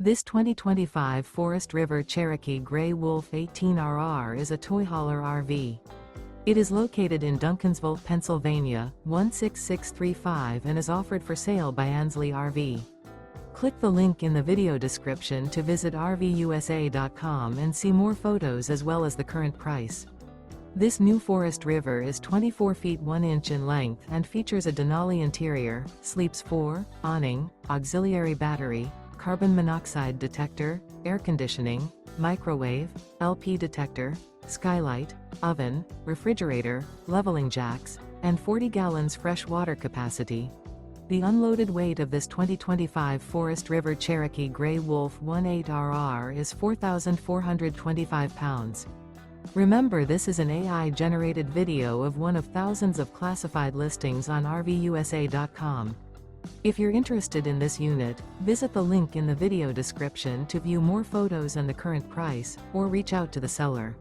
This 2025 Forest River Cherokee Gray Wolf 18RR is a toy hauler RV. It is located in Duncansville, Pennsylvania, 16635 and is offered for sale by Ansley RV. Click the link in the video description to visit RVUSA.com and see more photos as well as the current price. This new Forest River is 24 feet 1 inch in length and features a Denali interior, sleeps 4, awning, auxiliary battery, carbon monoxide detector, air conditioning, microwave, LP detector, skylight, oven, refrigerator, leveling jacks, and 40 gallons fresh water capacity. The unloaded weight of this 2025 Forest River Cherokee Gray Wolf 18RR is 4,425 pounds. Remember, this is an AI-generated video of one of thousands of classified listings on RVUSA.com. If you're interested in this unit, visit the link in the video description to view more photos and the current price, or reach out to the seller.